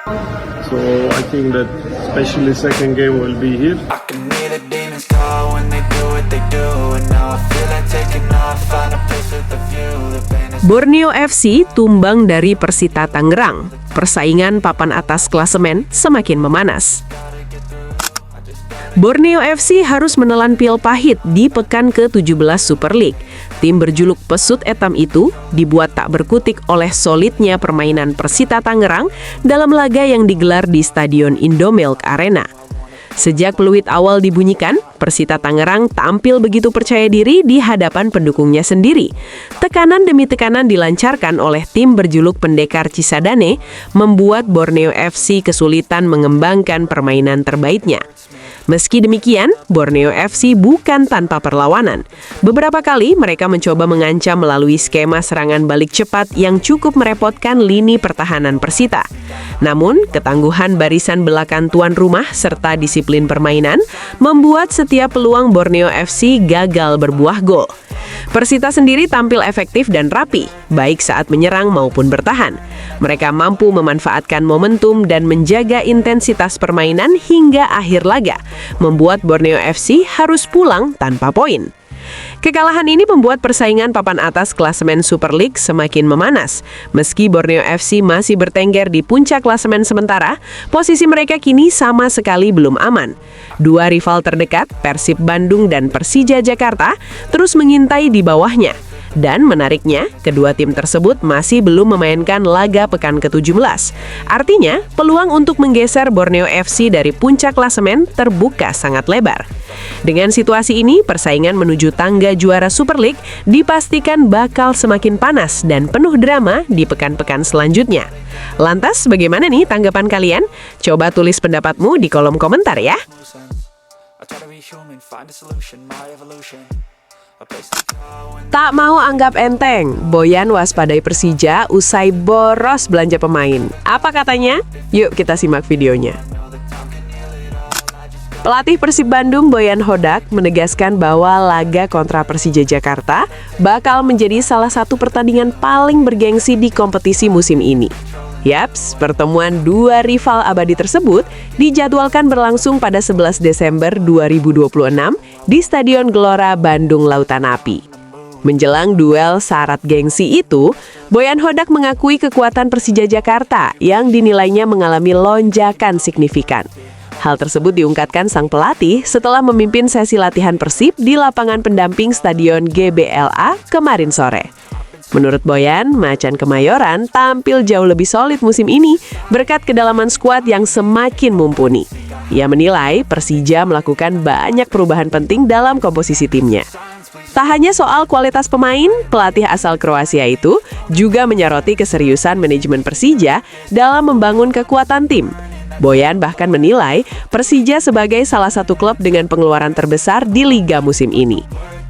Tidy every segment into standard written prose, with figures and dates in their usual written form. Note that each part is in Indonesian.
So I think that especially second game will be here. I can hear the demons call when they do what they do, and now I feel like taking off, find a place with a view. The pain is Borneo FC tumbang dari Persita Tangerang. Persaingan papan atas klasemen semakin memanas. Borneo FC harus menelan pil pahit di pekan ke-17 Super League. Tim berjuluk Pesut Etam itu dibuat tak berkutik oleh solidnya permainan Persita Tangerang dalam laga yang digelar di Stadion Indomilk Arena. Sejak peluit awal dibunyikan, Persita Tangerang tampil begitu percaya diri di hadapan pendukungnya sendiri. Tekanan demi tekanan dilancarkan oleh tim berjuluk Pendekar Cisadane, membuat Borneo FC kesulitan mengembangkan permainan terbaiknya. Meski demikian, Borneo FC bukan tanpa perlawanan. Beberapa kali mereka mencoba mengancam melalui skema serangan balik cepat yang cukup merepotkan lini pertahanan Persita. Namun, ketangguhan barisan belakang tuan rumah serta disiplin permainan membuat setiap peluang Borneo FC gagal berbuah gol. Persita sendiri tampil efektif dan rapi, baik saat menyerang maupun bertahan. Mereka mampu memanfaatkan momentum dan menjaga intensitas permainan hingga akhir laga, membuat Borneo FC harus pulang tanpa poin. Kekalahan ini membuat persaingan papan atas klasemen Super League semakin memanas. Meski Borneo FC masih bertengger di puncak klasemen sementara, posisi mereka kini sama sekali belum aman. Dua rival terdekat, Persib Bandung dan Persija Jakarta, terus mengintai di bawahnya. Dan menariknya, kedua tim tersebut masih belum memainkan laga pekan ke-17. Artinya, peluang untuk menggeser Borneo FC dari puncak klasemen terbuka sangat lebar. Dengan situasi ini, persaingan menuju tangga juara Super League dipastikan bakal semakin panas dan penuh drama di pekan-pekan selanjutnya. Lantas, bagaimana nih tanggapan kalian? Coba tulis pendapatmu di kolom komentar ya. I try to be human, find a solution, my evolution. A place to go when Tak mau anggap enteng, Boyan waspadai Persija usai boros belanja pemain. Apa katanya? Yuk kita simak videonya. Pelatih Persib Bandung Boyan Hodak menegaskan bahwa laga kontra Persija Jakarta bakal menjadi salah satu pertandingan paling bergengsi di kompetisi musim ini. Yaps, pertemuan dua rival abadi tersebut dijadwalkan berlangsung pada 11 Desember 2026 di Stadion Gelora Bandung Lautan Api. Menjelang duel syarat gengsi itu, Boyan Hodak mengakui kekuatan Persija Jakarta yang dinilainya mengalami lonjakan signifikan. Hal tersebut diungkapkan sang pelatih setelah memimpin sesi latihan Persib di lapangan pendamping Stadion GBLA kemarin sore. Menurut Boyan, Macan Kemayoran tampil jauh lebih solid musim ini berkat kedalaman skuad yang semakin mumpuni. Ia menilai Persija melakukan banyak perubahan penting dalam komposisi timnya. Tak hanya soal kualitas pemain, pelatih asal Kroasia itu juga menyoroti keseriusan manajemen Persija dalam membangun kekuatan tim. Boyan bahkan menilai Persija sebagai salah satu klub dengan pengeluaran terbesar di liga musim ini.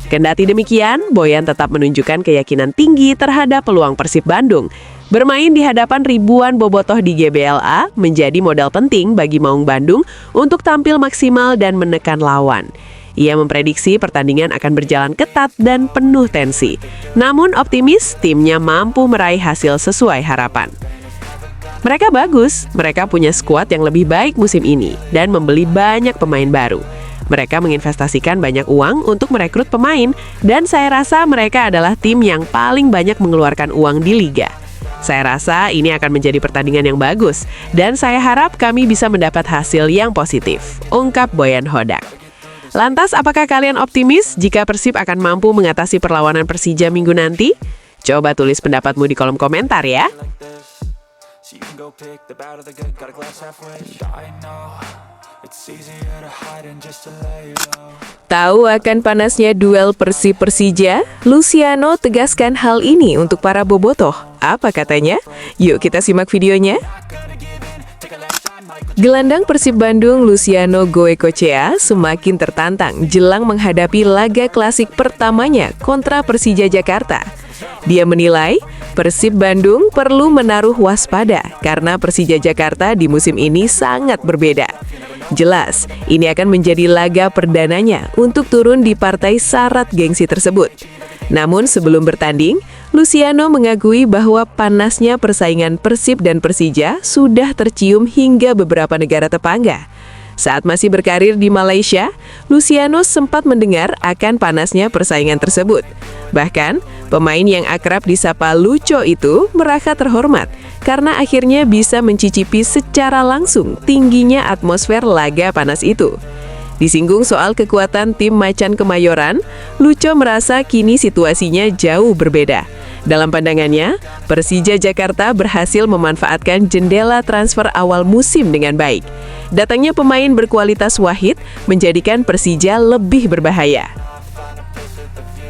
Kendati demikian, Boyan tetap menunjukkan keyakinan tinggi terhadap peluang Persib Bandung. Bermain di hadapan ribuan bobotoh di GBLA menjadi modal penting bagi Maung Bandung untuk tampil maksimal dan menekan lawan. Ia memprediksi pertandingan akan berjalan ketat dan penuh tensi. Namun optimis timnya mampu meraih hasil sesuai harapan. Mereka bagus, mereka punya skuad yang lebih baik musim ini dan membeli banyak pemain baru. Mereka menginvestasikan banyak uang untuk merekrut pemain, dan saya rasa mereka adalah tim yang paling banyak mengeluarkan uang di liga. Saya rasa ini akan menjadi pertandingan yang bagus, dan saya harap kami bisa mendapat hasil yang positif, ungkap Boyan Hodak. Lantas, apakah kalian optimis jika Persib akan mampu mengatasi perlawanan Persija minggu nanti? Coba tulis pendapatmu di kolom komentar ya. like this. So you can go pick the bad or the good, got a glass halfway. And I know it's easier to hide than just to lay low. Tahu akan panasnya duel Persib-Persija? Luciano tegaskan hal ini untuk para bobotoh. Apa katanya? Yuk kita simak videonya. Gelandang Persib Bandung Luciano Goecochea semakin tertantang jelang menghadapi laga klasik pertamanya kontra Persija Jakarta. Dia menilai Persib Bandung perlu menaruh waspada karena Persija Jakarta di musim ini sangat berbeda. Jelas, ini akan menjadi laga perdananya untuk turun di partai syarat gengsi tersebut. Namun sebelum bertanding, Luciano mengakui bahwa panasnya persaingan Persib dan Persija sudah tercium hingga beberapa negara tetangga. Saat masih berkarir di Malaysia, Luciano sempat mendengar akan panasnya persaingan tersebut. Bahkan, pemain yang akrab disapa Lucho itu merasa terhormat karena akhirnya bisa mencicipi secara langsung tingginya atmosfer laga panas itu. Disinggung soal kekuatan tim Macan Kemayoran, Lucho merasa kini situasinya jauh berbeda. Dalam pandangannya, Persija Jakarta berhasil memanfaatkan jendela transfer awal musim dengan baik. Datangnya pemain berkualitas wahid menjadikan Persija lebih berbahaya.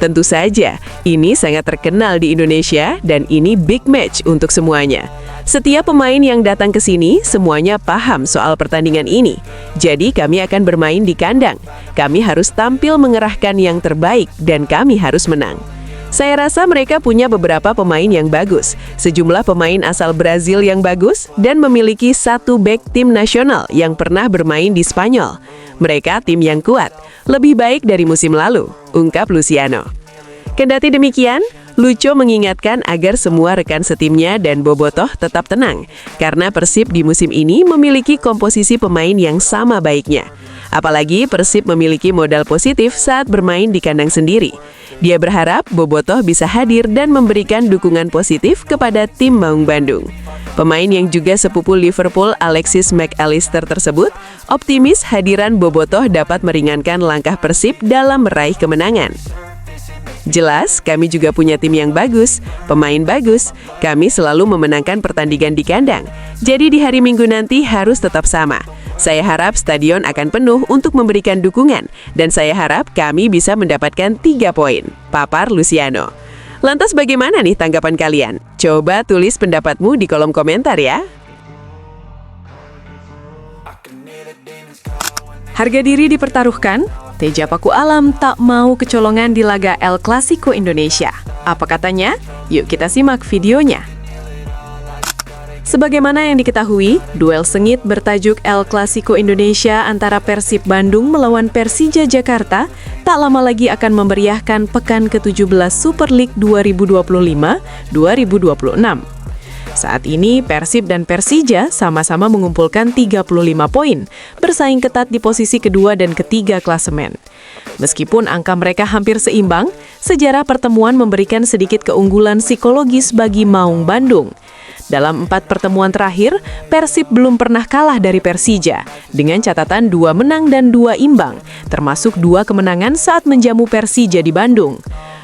Tentu saja, ini sangat terkenal di Indonesia dan ini big match untuk semuanya. Setiap pemain yang datang ke sini, semuanya paham soal pertandingan ini. Jadi kami akan bermain di kandang. Kami harus tampil mengerahkan yang terbaik dan kami harus menang. Saya rasa mereka punya beberapa pemain yang bagus, sejumlah pemain asal Brazil yang bagus, dan memiliki satu bek tim nasional yang pernah bermain di Spanyol. Mereka tim yang kuat, lebih baik dari musim lalu, ungkap Luciano. Kendati demikian, Lucho mengingatkan agar semua rekan setimnya dan Bobotoh tetap tenang, karena Persib di musim ini memiliki komposisi pemain yang sama baiknya. Apalagi Persib memiliki modal positif saat bermain di kandang sendiri. Dia berharap Bobotoh bisa hadir dan memberikan dukungan positif kepada tim Maung Bandung. Pemain yang juga sepupu Liverpool Alexis Mac Allister tersebut optimis hadiran Bobotoh dapat meringankan langkah Persib dalam meraih kemenangan. Jelas, kami juga punya tim yang bagus, pemain bagus. Kami selalu memenangkan pertandingan di kandang. Jadi di hari Minggu nanti harus tetap sama. Saya harap stadion akan penuh untuk memberikan dukungan, dan saya harap kami bisa mendapatkan 3 poin, papar Luciano. Lantas bagaimana nih tanggapan kalian? Coba tulis pendapatmu di kolom komentar ya. Harga diri dipertaruhkan, Teja Paku Alam tak mau kecolongan di laga El Clasico Indonesia. Apa katanya? Yuk kita simak videonya. Sebagaimana yang diketahui, duel sengit bertajuk El Clasico Indonesia antara Persib Bandung melawan Persija Jakarta tak lama lagi akan memeriahkan pekan ke-17 Super League 2025-2026. Saat ini, Persib dan Persija sama-sama mengumpulkan 35 poin, bersaing ketat di posisi kedua dan ketiga klasemen. Meskipun angka mereka hampir seimbang, sejarah pertemuan memberikan sedikit keunggulan psikologis bagi Maung Bandung. Dalam 4 pertemuan terakhir, Persib belum pernah kalah dari Persija, dengan catatan 2 menang dan 2 imbang, termasuk 2 kemenangan saat menjamu Persija di Bandung.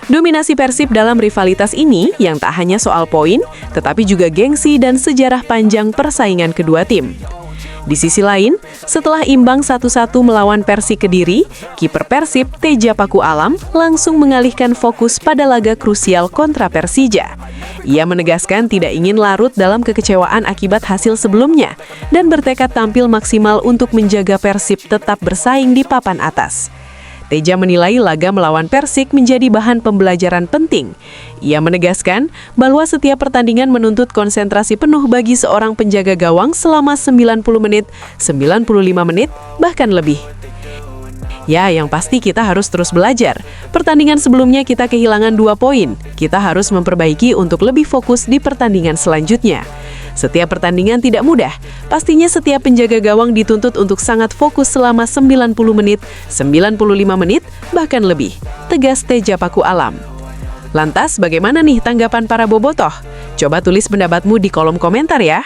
Dominasi Persib dalam rivalitas ini yang tak hanya soal poin, tetapi juga gengsi dan sejarah panjang persaingan kedua tim. Di sisi lain, setelah imbang 1-1 melawan Persik Kediri, kiper Persib Teja Paku Alam langsung mengalihkan fokus pada laga krusial kontra Persija. Ia menegaskan tidak ingin larut dalam kekecewaan akibat hasil sebelumnya dan bertekad tampil maksimal untuk menjaga Persib tetap bersaing di papan atas. Teja menilai laga melawan Persik menjadi bahan pembelajaran penting. Ia menegaskan bahwa setiap pertandingan menuntut konsentrasi penuh bagi seorang penjaga gawang selama 90 menit, 95 menit, bahkan lebih. Ya, yang pasti kita harus terus belajar. Pertandingan sebelumnya kita kehilangan 2 poin. Kita harus memperbaiki untuk lebih fokus di pertandingan selanjutnya. Setiap pertandingan tidak mudah. Pastinya setiap penjaga gawang dituntut untuk sangat fokus selama 90 menit, 95 menit, bahkan lebih. Tegas Teja Paku Alam. Lantas, bagaimana nih tanggapan para bobotoh? Coba tulis pendapatmu di kolom komentar ya.